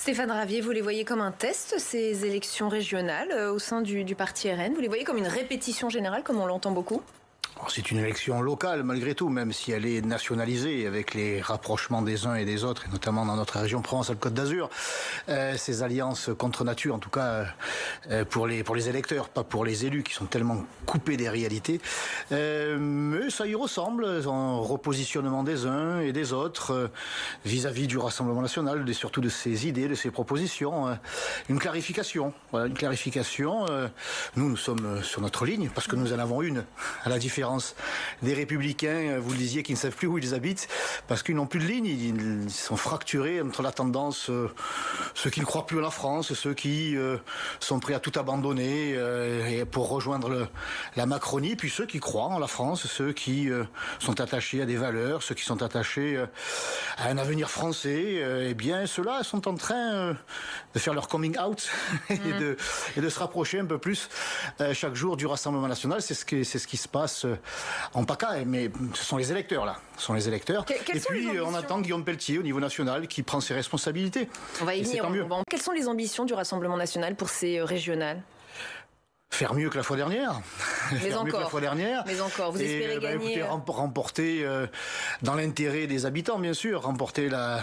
Stéphane Ravier, vous les voyez comme un test, ces élections régionales au sein du parti RN? Vous les voyez comme une répétition générale, comme on l'entend beaucoup? C'est une élection locale malgré tout, même si elle est nationalisée avec les rapprochements des uns et des autres, et notamment dans notre région Provence-Alpes-Côte d'Azur. Ces alliances contre nature, en tout cas pour les électeurs, pas pour les élus qui sont tellement coupés des réalités. Mais ça y ressemble, en repositionnement des uns et des autres vis-à-vis du Rassemblement national, et surtout de ses idées, de ses propositions. Une clarification. Voilà, une clarification. Nous sommes sur notre ligne, parce que nous en avons une, à la différence des Républicains, vous le disiez, qui ne savent plus où ils habitent, parce qu'ils n'ont plus de ligne, ils sont fracturés entre la tendance, ceux qui ne croient plus à la France, ceux qui sont prêts à tout abandonner pour rejoindre la Macronie, puis ceux qui croient en la France, ceux qui sont attachés à des valeurs, ceux qui sont attachés à un avenir français, eh bien ceux-là sont en train de faire leur coming out et de se rapprocher un peu plus chaque jour du Rassemblement national. C'est ce qui se passe en PACA, mais ce sont les électeurs là. Ce sont les électeurs. Et puis on attend Guillaume Pelletier au niveau national qui prend ses responsabilités. On va y venir. Quelles sont les ambitions du Rassemblement national pour ces régionales? Faire mieux que la fois dernière. Mais encore, vous espérez gagner... Écoutez, remporter dans l'intérêt des habitants, bien sûr, remporter la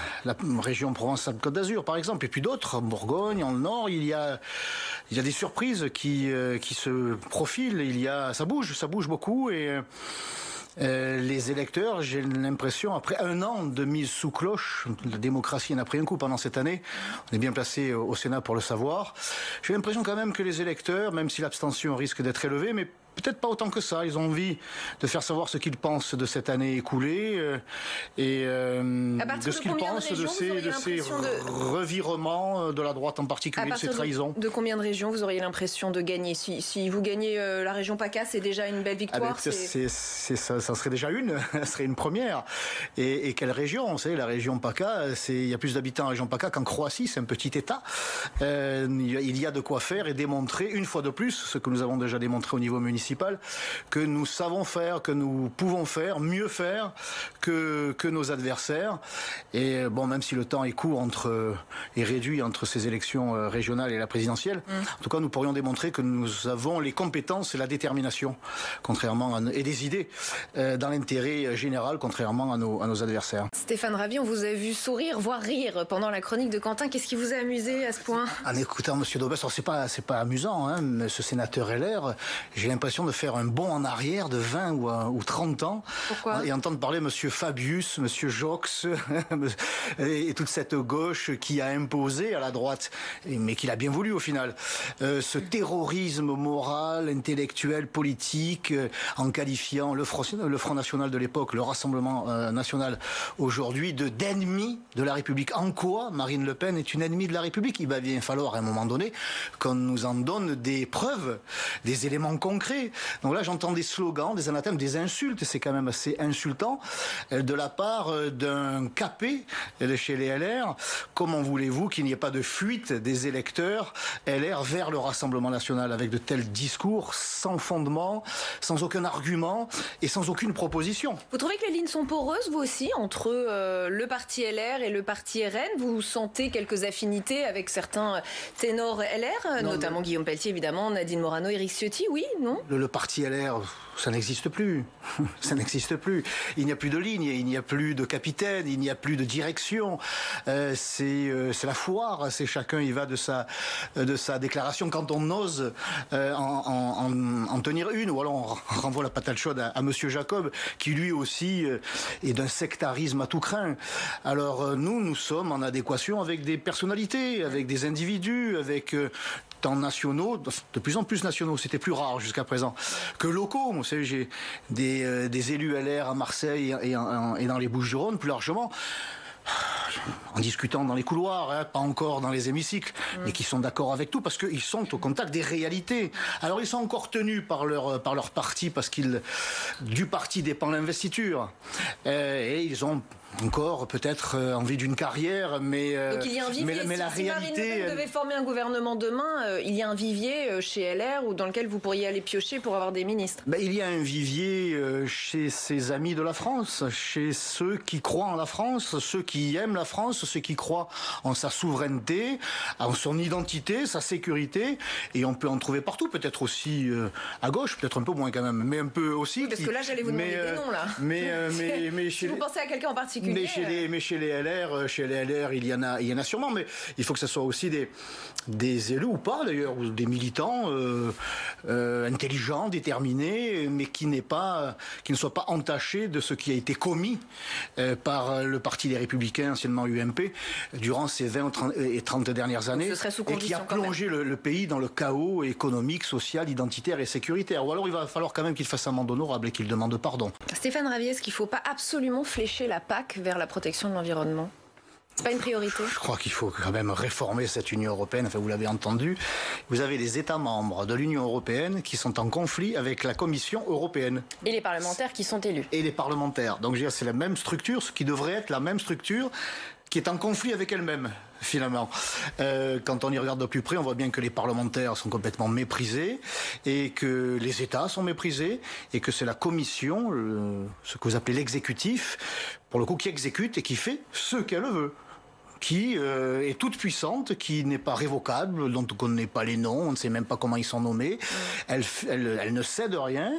région Provence-Alpes-Côte d'Azur, par exemple, et puis d'autres, en Bourgogne, en Nord, il y a des surprises qui se profilent, ça bouge beaucoup, et... les électeurs, j'ai l'impression, après un an de mise sous cloche, la démocratie en a pris un coup pendant cette année, on est bien placé au Sénat pour le savoir, j'ai l'impression quand même que les électeurs, même si l'abstention risque d'être élevée, mais peut-être pas autant que ça, ils ont envie de faire savoir ce qu'ils pensent de cette année écoulée et de ce qu'ils pensent de ces revirements de la droite en particulier, de ces trahisons. De combien de régions vous auriez l'impression de gagner? Si vous gagnez la région PACA, c'est déjà une belle victoire. Ça serait déjà ça serait une première. Et quelle région? Vous savez, la région PACA, il y a plus d'habitants en région PACA qu'en Croatie, c'est un petit État. Il y a de quoi faire et démontrer une fois de plus ce que nous avons déjà démontré au niveau municipal, que nous savons faire, que nous pouvons faire, mieux faire que nos adversaires. Et bon, même si le temps est court est réduit entre ces élections régionales et la présidentielle, en tout cas, nous pourrions démontrer que nous avons les compétences et la détermination, et des idées dans l'intérêt général, contrairement à nos adversaires. Stéphane Ravier, on vous a vu sourire, voire rire pendant la chronique de Quentin. Qu'est-ce qui vous a amusé à ce point? En écoutant M. Daubès, c'est pas amusant, hein, mais ce sénateur LR, j'ai l'impression de faire un bond en arrière de 20 ou 30 ans. Pourquoi? Et entendre parler M. Fabius, M. Jox et toute cette gauche qui a imposé à la droite, mais qu'il a bien voulu au final, ce terrorisme moral, intellectuel, politique, en qualifiant le Front National de l'époque, le Rassemblement National aujourd'hui, d'ennemi de la République. En quoi Marine Le Pen est une ennemie de la République? Il va bien falloir à un moment donné qu'on nous en donne des preuves, des éléments concrets. Donc là, j'entends des slogans, des anathèmes, des insultes, c'est quand même assez insultant, de la part d'un capé chez les LR. Comment voulez-vous qu'il n'y ait pas de fuite des électeurs LR vers le Rassemblement national avec de tels discours sans fondement, sans aucun argument et sans aucune proposition? Vous trouvez que les lignes sont poreuses, vous aussi, entre le parti LR et le parti RN? Vous sentez quelques affinités avec certains ténors LR, notamment Guillaume Pelletier, évidemment, Nadine Morano, Éric Ciotti, oui, non? Le parti LR, ça n'existe plus. Ça n'existe plus. Il n'y a plus de ligne, il n'y a plus de capitaine, il n'y a plus de direction. C'est la foire. C'est chacun y va de sa déclaration. Quand on ose en tenir une, ou alors on renvoie la patate chaude à Monsieur Jacob, qui lui aussi est d'un sectarisme à tout crin. Alors nous sommes en adéquation avec des personnalités, avec des individus, avec tant nationaux, de plus en plus nationaux, c'était plus rare jusqu'à présent, que locaux. Vous savez, j'ai des élus LR à Marseille et dans les Bouches-du-Rhône, plus largement, en discutant dans les couloirs, hein, pas encore dans les hémicycles, mais qui sont d'accord avec tout, parce qu'ils sont au contact des réalités. Alors ils sont encore tenus par leur parti, parce du parti dépend l'investiture. Et ils ont encore peut-être envie d'une carrière, mais donc il y a un vivier. Mais la si Marine Le Pen devait former un gouvernement demain, il y a un vivier chez LR ou dans lequel vous pourriez aller piocher pour avoir des ministres. Il y a un vivier chez ses amis de la France, chez ceux qui croient en la France, ceux qui aiment la France, ceux qui croient en sa souveraineté, en son identité, sa sécurité, et on peut en trouver partout, peut-être aussi à gauche, peut-être un peu moins quand même, mais un peu aussi. Oui, parce que là j'allais vous demander des noms là. Mais si vous pensez à quelqu'un en particulier. Mais chez les LR, il y en a sûrement, mais il faut que ce soit aussi des élus ou pas d'ailleurs, ou des militants intelligents, déterminés, mais qui ne soient pas entachés de ce qui a été commis par le Parti des Républicains, anciennement UMP, durant ces 20 et 30 dernières années, et qui a plongé le pays dans le chaos économique, social, identitaire et sécuritaire. Ou alors il va falloir quand même qu'il fasse amende honorable et qu'il demande pardon. Stéphane Ravier, est-ce qu'il ne faut pas absolument flécher la PAC vers la protection de l'environnement ? C'est pas une priorité ? Je crois qu'il faut quand même réformer cette Union européenne. Enfin, vous l'avez entendu. Vous avez les États membres de l'Union européenne qui sont en conflit avec la Commission européenne. Et les parlementaires qui sont élus. Et les parlementaires. Donc, c'est la même structure, ce qui devrait être la même structure, qui est en conflit avec elle-même, finalement. Quand on y regarde de plus près, on voit bien que les parlementaires sont complètement méprisés et que les États sont méprisés et que c'est la Commission, ce que vous appelez l'exécutif, pour le coup, qui exécute et qui fait ce qu'elle veut. Qui est toute puissante, qui n'est pas révocable, dont on ne connaît pas les noms, on ne sait même pas comment ils sont nommés. Elle ne cède rien,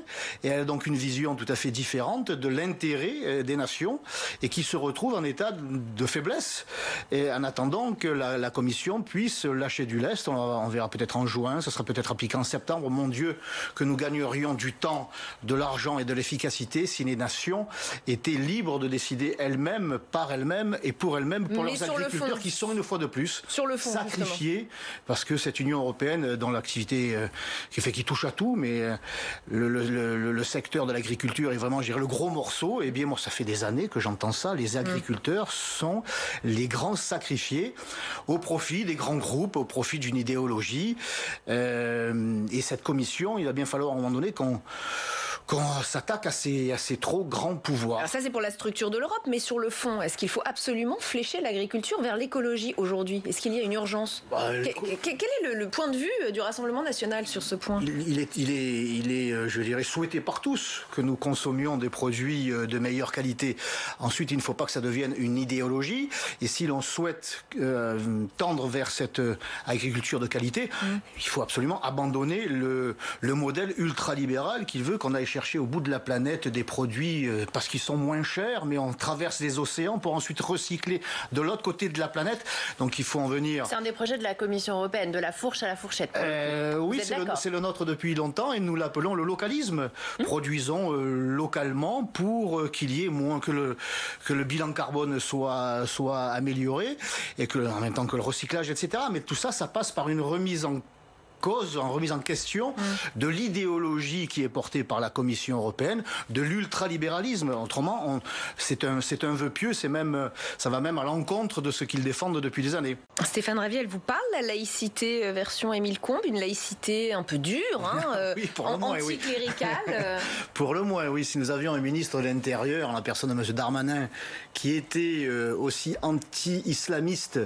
et elle a donc une vision tout à fait différente de l'intérêt des nations, et qui se retrouve en état de faiblesse. Et en attendant que la Commission puisse lâcher du lest, on verra peut-être en juin, ça sera peut-être appliqué en septembre. Mon Dieu, que nous gagnerions du temps, de l'argent et de l'efficacité si les nations étaient libres de décider elles-mêmes, par elles-mêmes et pour elles-mêmes, pour leurs agriculteurs qui sont une fois de plus sacrifiés parce que cette Union européenne, dont l'activité qui touche à tout, mais le secteur de l'agriculture est vraiment, je dirais, le gros morceau. Et bien moi, ça fait des années que j'entends ça. Les agriculteurs sont les grands sacrifiés au profit des grands groupes, au profit d'une idéologie. Et cette commission, il va bien falloir à un moment donné qu'on s'attaque à ces trop grands pouvoirs. Alors ça, c'est pour la structure de l'Europe, mais sur le fond, est-ce qu'il faut absolument flécher l'agriculture vers l'écologie aujourd'hui ? Est-ce qu'il y a une urgence ? Quel est le point de vue du Rassemblement national sur ce point ? Il est, je dirais, souhaité par tous que nous consommions des produits de meilleure qualité. Ensuite, il ne faut pas que ça devienne une idéologie. Et si l'on souhaite tendre vers cette agriculture de qualité, il faut absolument abandonner le modèle ultralibéral qui veut qu'on aille chercher au bout de la planète des produits parce qu'ils sont moins chers, mais on traverse les océans pour ensuite recycler de l'autre côté de la planète. Donc il faut en venir... C'est un des projets de la Commission européenne, de la fourche à la fourchette. Oui, c'est le nôtre depuis longtemps et nous l'appelons le localisme. Produisons localement pour qu'il y ait moins que le bilan carbone soit amélioré et que en même temps que le recyclage, etc. Mais tout ça, ça passe par une remise en question de l'idéologie qui est portée par la Commission européenne, de l'ultralibéralisme. Autrement, c'est un vœu pieux, ça va même à l'encontre de ce qu'ils défendent depuis des années. Stéphane Ravier, elle vous parle la laïcité version Émile Combes, une laïcité un peu dure, oui, pour le moins, anticléricale. Pour le moins, oui. Si nous avions un ministre de l'Intérieur, en la personne de M. Darmanin, qui était aussi anti-islamiste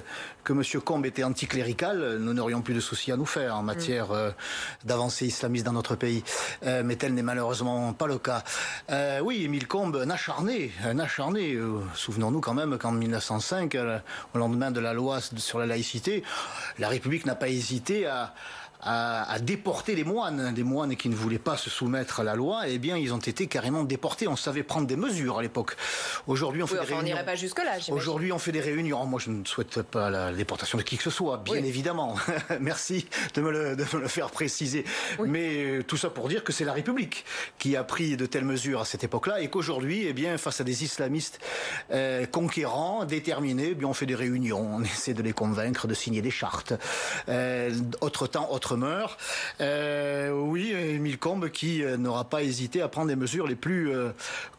que M. Combes était anticlérical, nous n'aurions plus de soucis à nous faire en matière d'avancée islamiste dans notre pays. Mais tel n'est malheureusement pas le cas. Oui, Émile Combes, un acharné. Souvenons-nous quand même qu'en 1905, au lendemain de la loi sur la laïcité, la République n'a pas hésité à déporter les moines. Des moines qui ne voulaient pas se soumettre à la loi, eh bien, ils ont été carrément déportés. On savait prendre des mesures à l'époque. Aujourd'hui, on fait des réunions. On n'irait pas jusque-là, j'imagine. Aujourd'hui, on fait des réunions. Moi, je ne souhaite pas la déportation de qui que ce soit, bien évidemment. Merci de me le faire préciser. Oui. Mais tout ça pour dire que c'est la République qui a pris de telles mesures à cette époque-là et qu'aujourd'hui, eh bien, face à des islamistes conquérants, déterminés, eh bien, on fait des réunions. On essaie de les convaincre de signer des chartes. Autre temps, autre meurt. Oui, Émile Combes qui n'aura pas hésité à prendre les mesures les plus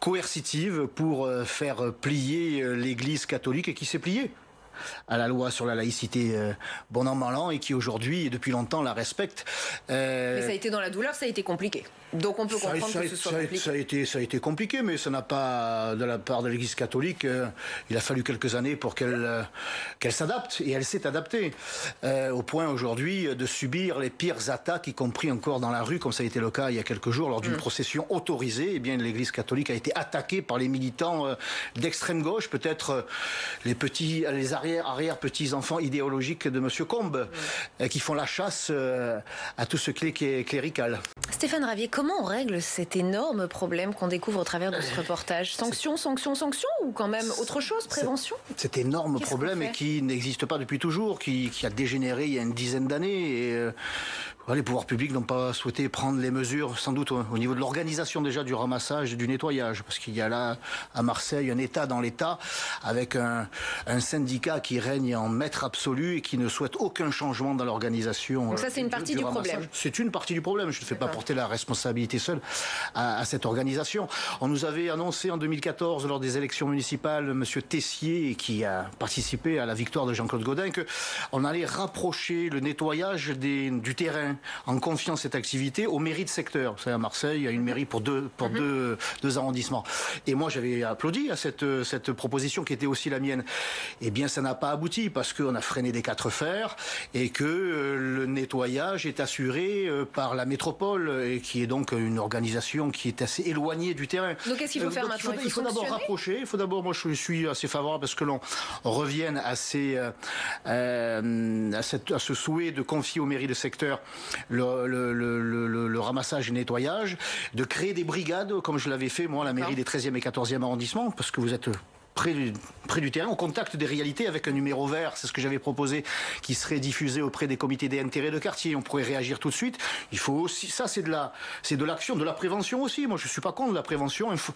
coercitives pour faire plier l'Église catholique et qui s'est pliée. à la loi sur la laïcité bon an mal an et qui aujourd'hui et depuis longtemps la respecte. Mais ça a été dans la douleur, ça a été compliqué. Donc on peut comprendre que ce soit compliqué. Ça a été compliqué, mais ça n'a pas, de la part de l'Église catholique, il a fallu quelques années pour qu'elle s'adapte, et elle s'est adaptée, au point aujourd'hui de subir les pires attaques, y compris encore dans la rue, comme ça a été le cas il y a quelques jours, lors d'une procession autorisée. Eh bien, l'Église catholique a été attaquée par les militants d'extrême gauche, peut-être les arrière-petits-enfants idéologiques de M. Combes, qui font la chasse à tout ce qui est clérical. Stéphane Ravier, comment on règle cet énorme problème qu'on découvre au travers de ce reportage? Sanctions, ou quand même autre chose, prévention? Cet énorme problème et qui n'existe pas depuis toujours, qui a dégénéré il y a une dizaine d'années. Et les pouvoirs publics n'ont pas souhaité prendre les mesures, sans doute au niveau de l'organisation déjà du ramassage et du nettoyage, parce qu'il y a là à Marseille un État dans l'État, avec un syndicat qui règne en maître absolu et qui ne souhaite aucun changement dans l'organisation. Donc ça, c'est une partie du problème. C'est une partie du problème. Je ne fais pas porter la responsabilité seule à cette organisation. On nous avait annoncé en 2014, lors des élections municipales, M. Tessier, qui a participé à la victoire de Jean-Claude Gaudin, qu'on allait rapprocher le nettoyage du terrain, en confiant cette activité aux mairies de secteur. Vous savez, à Marseille, il y a une mairie pour deux arrondissements. Et moi, j'avais applaudi à cette proposition qui était aussi la mienne. Eh bien, ça n'a pas abouti parce qu'on a freiné des 4 fers et que le nettoyage est assuré par la métropole, et qui est donc une organisation qui est assez éloignée du terrain. Donc, qu'est-ce qu'il faut faire maintenant? Il faut d'abord rapprocher. Il faut d'abord, moi, je suis assez favorable à ce que l'on revienne à ce souhait de confier aux mairies de secteur le ramassage et le nettoyage, de créer des brigades, comme je l'avais fait, moi, à la mairie des 13e et 14e arrondissements, parce que vous êtes près du terrain, au contact des réalités, avec un numéro vert, c'est ce que j'avais proposé, qui serait diffusé auprès des comités d'intérêt de quartier. On pourrait réagir tout de suite. Il faut aussi, ça c'est de l'action, de la prévention aussi. Moi je suis pas contre la prévention. Il faut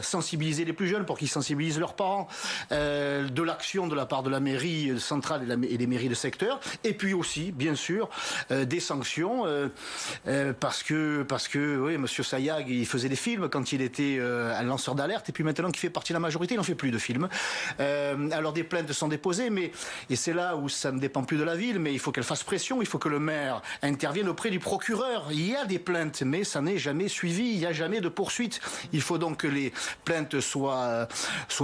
sensibiliser les plus jeunes pour qu'ils sensibilisent leurs parents. De l'action de la part de la mairie centrale et des mairies de secteur. Et puis aussi, bien sûr, des sanctions, parce que oui, Monsieur Sayag, il faisait des films quand il était un lanceur d'alerte, et puis maintenant qu'il fait partie de la majorité, n'en fait plus de films. Alors des plaintes sont déposées, et c'est là où ça ne dépend plus de la ville, mais il faut qu'elle fasse pression, il faut que le maire intervienne auprès du procureur. Il y a des plaintes, mais ça n'est jamais suivi, il n'y a jamais de poursuite. Il faut donc que les plaintes soient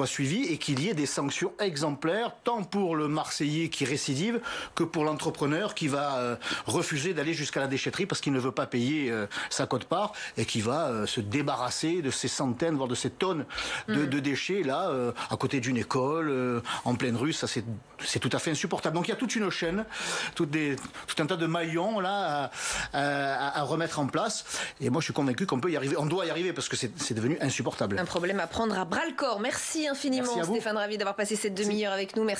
suivies et qu'il y ait des sanctions exemplaires, tant pour le Marseillais qui récidive que pour l'entrepreneur qui va refuser d'aller jusqu'à la déchetterie parce qu'il ne veut pas payer sa quote-part et qui va se débarrasser de ces centaines, voire de ces tonnes de déchets là, à côté d'une école, en pleine rue. Ça, c'est tout à fait insupportable. Donc il y a toute une chaîne, tout un tas de maillons là à remettre en place. Et moi, je suis convaincu qu'on peut y arriver. On doit y arriver parce que c'est devenu insupportable. Un problème à prendre à bras le corps. Merci infiniment, Stéphane Ravier, d'avoir passé cette demi-heure avec nous. Merci.